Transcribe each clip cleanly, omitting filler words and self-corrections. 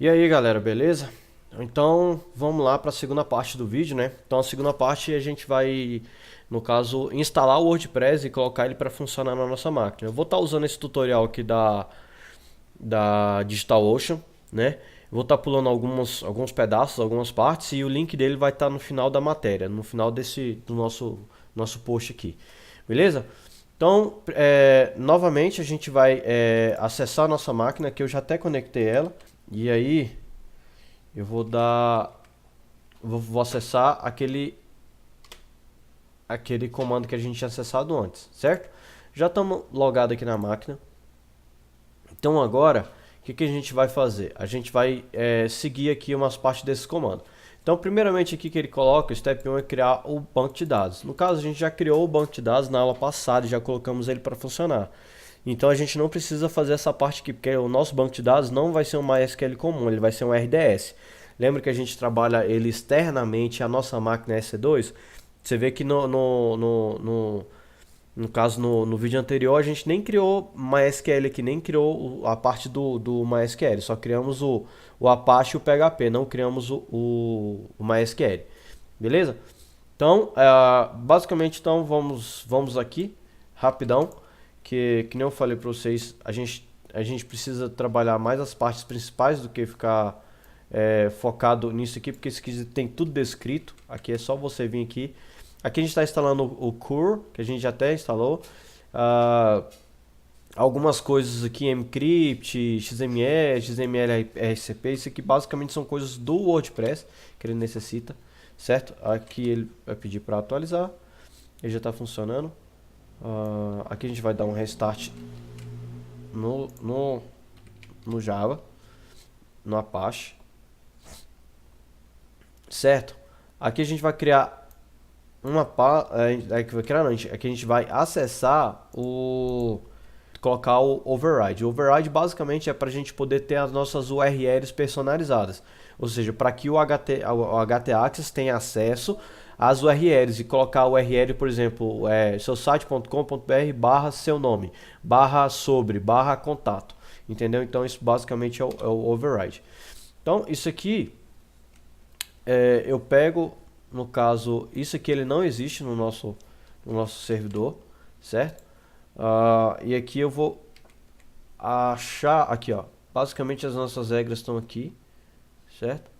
E aí galera, beleza? Então vamos lá para a segunda parte do vídeo, né? Então a segunda parte a gente vai, no caso, instalar o WordPress e colocar ele para funcionar na nossa máquina. Eu vou estar usando esse tutorial aqui da DigitalOcean, né? Vou estar pulando alguns pedaços, algumas partes e o link dele vai estar no final da matéria, no final do nosso post aqui, beleza? Então, novamente a gente vai acessar a nossa máquina, que eu já até conectei ela. E aí eu vou acessar aquele comando que a gente tinha acessado antes, certo? Já estamos logados aqui na máquina. Então agora, o que a gente vai fazer? A gente vai seguir aqui umas partes desse comando. Então, primeiramente aqui que ele coloca, o step 1 é criar o banco de dados. No caso, a gente já criou o banco de dados na aula passada e já colocamos ele para funcionar. Então a gente não precisa fazer essa parte aqui, porque o nosso banco de dados não vai ser um MySQL comum, ele vai ser um RDS. Lembra que a gente trabalha ele externamente, a nossa máquina EC2? Você vê que no caso, no vídeo anterior, a gente nem criou MySQL aqui, nem criou a parte do MySQL. Só criamos o Apache e o PHP, não criamos o MySQL. Beleza? Então, basicamente, então, vamos aqui, rapidão, que nem eu falei para vocês, a gente precisa trabalhar mais as partes principais do que ficar focado nisso aqui, porque isso aqui tem tudo descrito. Aqui é só você vir aqui. Aqui a gente está instalando o Core, que a gente já até instalou. Ah, algumas coisas aqui, Mcrypt, XML, XML RCP, isso aqui basicamente são coisas do WordPress que ele necessita, certo? Aqui ele vai pedir para atualizar, ele já está funcionando. Aqui a gente vai dar um restart no, no, no Java, no Apache, certo? Aqui a gente vai criar aqui a gente vai acessar colocar o override. O override basicamente é para a gente poder ter as nossas URLs personalizadas, ou seja, para que o HT Access tenha acesso às URLs e colocar a URL, por exemplo, seusite.com.br /seu nome, /sobre, /contato, entendeu? Então isso basicamente é o override. Então isso aqui eu pego, no caso, isso aqui ele não existe no nosso servidor, certo? E aqui eu vou achar, aqui ó, basicamente as nossas regras estão aqui, certo?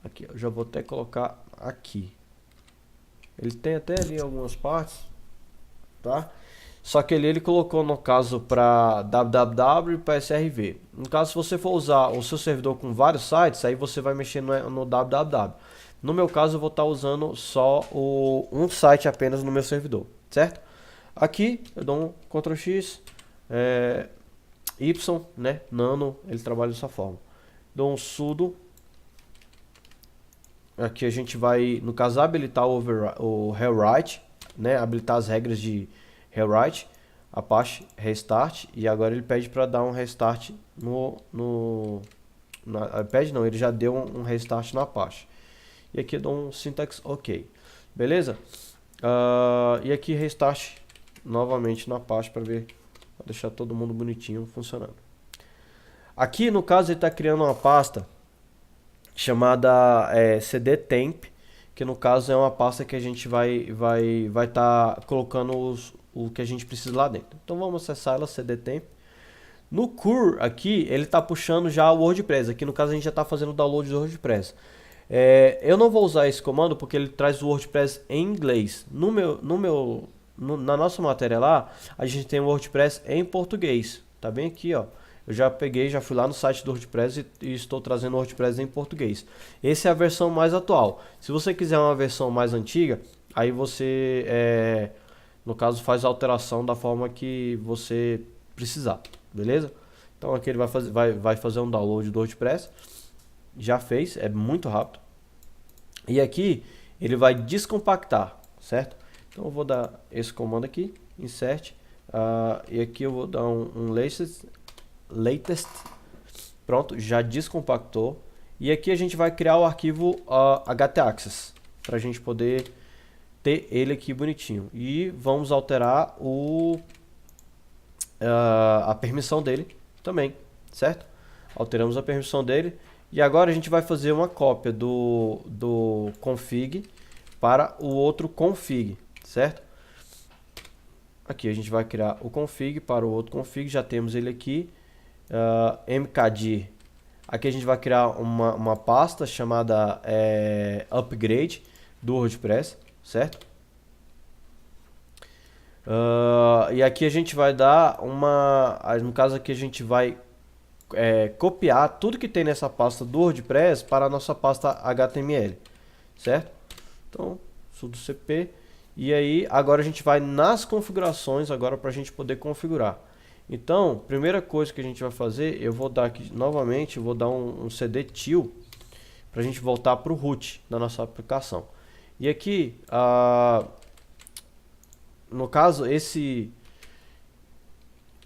Aqui, eu já vou até colocar aqui. Ele tem até ali algumas partes, tá? Só que ele colocou no caso para www e para SRV. No caso, se você for usar o seu servidor com vários sites, aí você vai mexer no www. No meu caso, eu vou estar usando só um site apenas no meu servidor, certo? Aqui eu dou um Ctrl X, Y, né? Nano, ele trabalha dessa forma. Dou um sudo. Aqui a gente vai, no caso, habilitar o rewrite, né? Habilitar as regras de rewrite, Apache restart, e agora ele pede para dar um restart pede não, ele já deu um restart no Apache. E aqui eu dou um syntax OK, beleza? E aqui restart novamente no Apache para ver, para deixar todo mundo bonitinho funcionando. Aqui no caso ele está criando uma pasta chamada cdtemp, que no caso é uma pasta que a gente vai tá colocando o que a gente precisa lá dentro. Então vamos acessar ela, cdtemp. No core aqui, ele está puxando já o WordPress. Aqui no caso a gente já está fazendo o download do WordPress. Eu não vou usar esse comando porque ele traz o WordPress em inglês. Na nossa matéria lá, a gente tem o WordPress em português. Tá bem aqui, ó. Eu já peguei, já fui lá no site do WordPress e estou trazendo o WordPress em português. Essa é a versão mais atual. Se você quiser uma versão mais antiga, aí você, no caso, faz a alteração da forma que você precisar, beleza? Então aqui ele vai fazer um download do WordPress. Já fez, é muito rápido. E aqui ele vai descompactar, certo? Então eu vou dar esse comando aqui, insert, e aqui eu vou dar um latest, pronto, já descompactou. E aqui a gente vai criar o arquivo htaccess, para a gente poder ter ele aqui bonitinho. E vamos alterar a permissão dele também, certo? Alteramos a permissão dele. E agora a gente vai fazer uma cópia do config para o outro config, certo? Aqui a gente vai criar o config para o outro config, já temos ele aqui. mkdir. Aqui a gente vai criar uma pasta chamada upgrade do WordPress, certo? E aqui a gente vai dar no caso aqui a gente vai copiar tudo que tem nessa pasta do WordPress para a nossa pasta HTML, certo? Então, sudo cp, e aí agora a gente vai nas configurações agora para a gente poder configurar. Então, primeira coisa que a gente vai fazer, eu vou dar aqui novamente, eu vou dar um cd till para a gente voltar para o root da nossa aplicação. E aqui, no caso,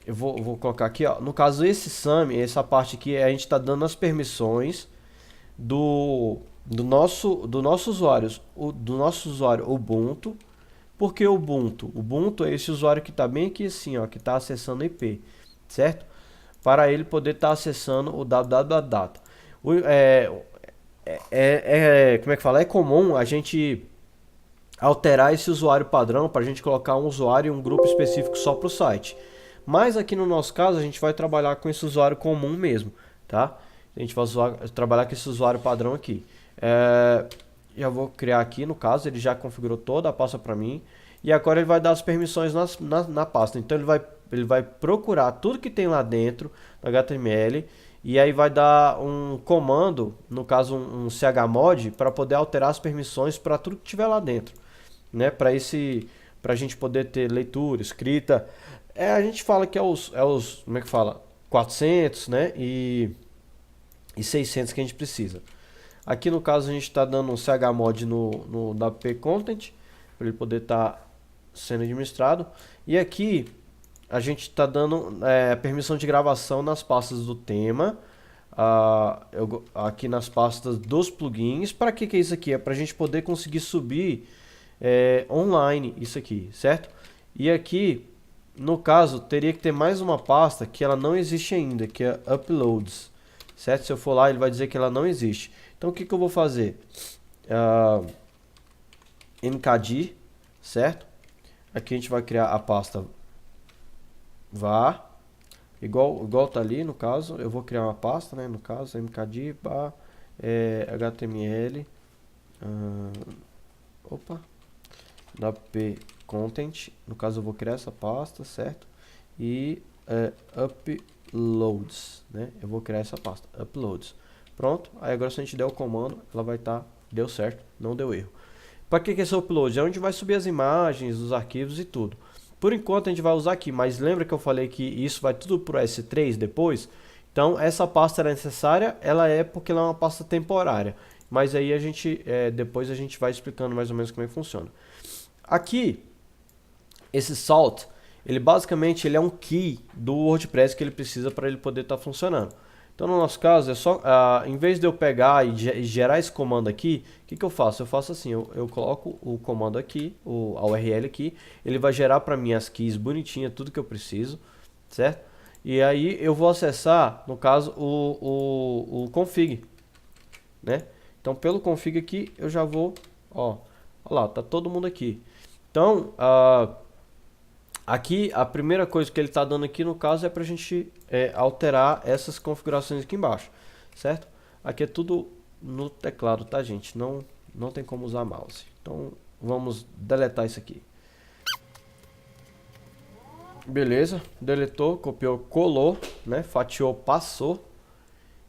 eu vou colocar aqui, ó, no caso esse sum, essa parte aqui, a gente está dando as permissões do nosso usuário Ubuntu. Por que Ubuntu? Ubuntu é esse usuário que está bem aqui assim, ó, que está acessando o IP, certo? Para ele poder estar acessando o www.data. Como é que fala? É comum a gente alterar esse usuário padrão para a gente colocar um usuário e um grupo específico só para o site. Mas aqui no nosso caso a gente vai trabalhar com esse usuário comum mesmo, tá? A gente vai trabalhar com esse usuário padrão aqui. Já vou criar aqui, no caso, ele já configurou toda a pasta para mim. E agora ele vai dar as permissões na pasta. Então ele vai procurar tudo que tem lá dentro, no HTML. E aí vai dar um comando, no caso um chmod, para poder alterar as permissões para tudo que tiver lá dentro. Né? Para a gente poder ter leitura, escrita. A gente fala que é os como é que fala? 400, né? E 600 que a gente precisa. Aqui no caso a gente está dando um chmod no wp content para ele poder estar sendo administrado. E aqui a gente está dando permissão de gravação nas pastas do tema, aqui nas pastas dos plugins. Para que é isso aqui? É para a gente poder conseguir subir online isso aqui, certo? E aqui no caso teria que ter mais uma pasta que ela não existe ainda, que é uploads, certo? Se eu for lá ele vai dizer que ela não existe. Então o que eu vou fazer? mkdir, certo? Aqui a gente vai criar a pasta var, igual tá ali no caso. Eu vou criar uma pasta, né? No caso mkdir html wp content. No caso eu vou criar essa pasta, certo? E uploads, né? Eu vou criar essa pasta, uploads. Pronto, aí agora se a gente der o comando, ela vai estar, deu certo, não deu erro. Para que é esse upload? É onde vai subir as imagens, os arquivos e tudo. Por enquanto a gente vai usar aqui, mas lembra que eu falei que isso vai tudo para o S3 depois? Então essa pasta era necessária, ela é porque ela é uma pasta temporária. Mas aí a gente, depois a gente vai explicando mais ou menos como é que funciona. Aqui, esse salt, ele basicamente ele é um key do WordPress que ele precisa para ele poder estar funcionando. Então no nosso caso, é só, em vez de eu pegar e gerar esse comando aqui, o que eu faço? Eu faço assim, eu coloco o comando aqui, a URL aqui, ele vai gerar para mim as keys bonitinhas, tudo que eu preciso, certo? E aí eu vou acessar, no caso, o config, né? Então pelo config aqui, eu já vou, ó lá, tá todo mundo aqui. Então, aqui, a primeira coisa que ele está dando aqui no caso é para a gente alterar essas configurações aqui embaixo, certo? Aqui é tudo no teclado, tá, gente? Não tem como usar mouse. Então, vamos deletar isso aqui. Beleza, deletou, copiou, colou, né? Fatiou, passou.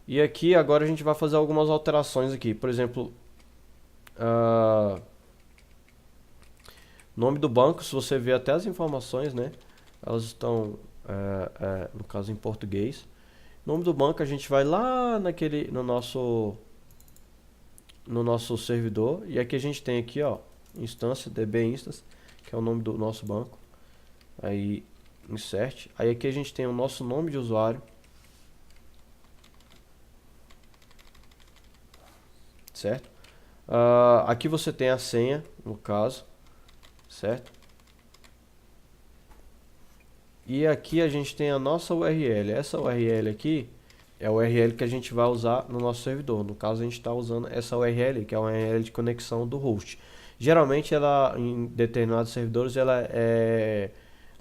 E aqui agora a gente vai fazer algumas alterações aqui. Por exemplo, nome do banco, se você ver até as informações, né? Elas estão, no caso, em português. Nome do banco a gente vai lá no nosso servidor. E aqui a gente tem aqui, ó, instância, db instance, que é o nome do nosso banco. Aí, insert. Aí aqui a gente tem o nosso nome de usuário. Certo? Aqui você tem a senha, no caso. Certo? E aqui a gente tem a nossa URL. Essa URL aqui é a URL que a gente vai usar no nosso servidor. No caso, a gente está usando essa URL, que é uma URL de conexão do host. Geralmente, ela em determinados servidores, ela é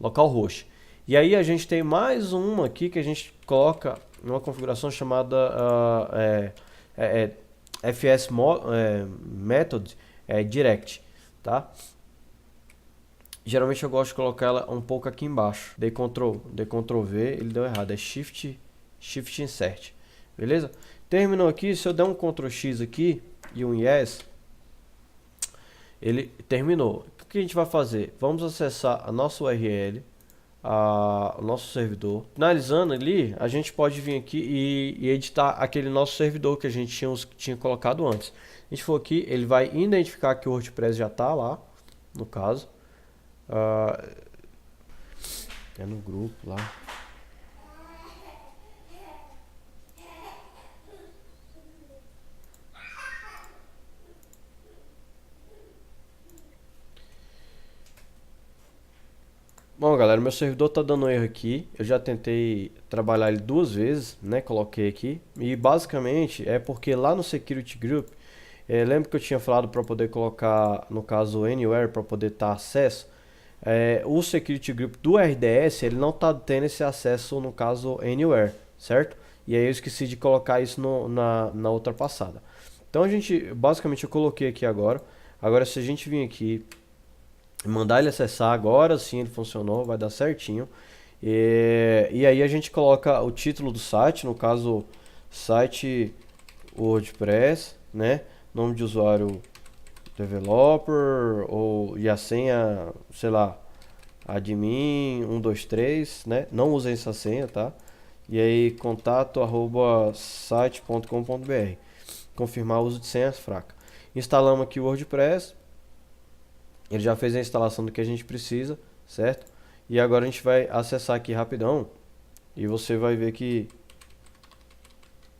localhost. E aí a gente tem mais uma aqui que a gente coloca uma configuração chamada FS Method Direct, tá? Geralmente eu gosto de colocar ela um pouco aqui embaixo. Dei Ctrl V, ele deu errado, é Shift Insert, beleza? Terminou aqui, se eu der um Ctrl X aqui e um Yes, ele terminou. O que a gente vai fazer? Vamos acessar a nossa URL, o nosso servidor. Finalizando ali, a gente pode vir aqui e editar aquele nosso servidor que a gente tinha colocado antes. A gente for aqui, ele vai identificar que o WordPress já está lá, no caso. É no grupo lá. Bom, galera, meu servidor tá dando erro aqui. Eu já tentei trabalhar ele 2 vezes, né? Coloquei aqui. E basicamente é porque lá no Security Group, lembra que eu tinha falado para poder colocar, no caso, Anywhere, para poder dar acesso. O Security Group do RDS, ele não tá tendo esse acesso, no caso, Anywhere, certo? E aí eu esqueci de colocar isso na outra passada. Então a gente, basicamente eu coloquei aqui agora. Agora se a gente vir aqui mandar ele acessar, agora sim ele funcionou, vai dar certinho. E aí a gente coloca o título do site, no caso site WordPress, né? Nome de usuário developer, e a senha, sei lá, admin 123, né? Não usem essa senha, tá? E aí contato@site.com.br. Confirmar o uso de senha fraca. Instalamos aqui o WordPress. Ele já fez a instalação do que a gente precisa, certo? E agora a gente vai acessar aqui rapidão. E você vai ver que,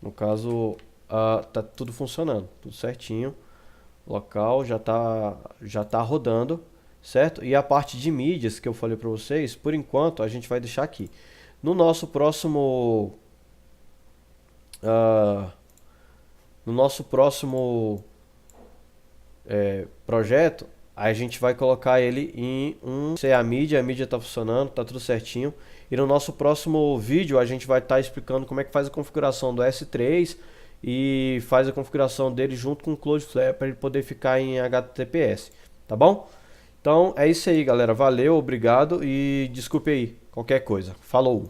no caso, tá tudo funcionando, tudo certinho. Local já tá rodando, certo? E a parte de mídias que eu falei para vocês, por enquanto a gente vai deixar aqui. No nosso próximo projeto, aí a gente vai colocar ele em a mídia tá funcionando, tá tudo certinho. E no nosso próximo vídeo a gente vai estar explicando como é que faz a configuração do S3 e faz a configuração dele junto com o Cloudflare para ele poder ficar em HTTPS, tá bom? Então é isso aí, galera. Valeu, obrigado e desculpe aí qualquer coisa. Falou!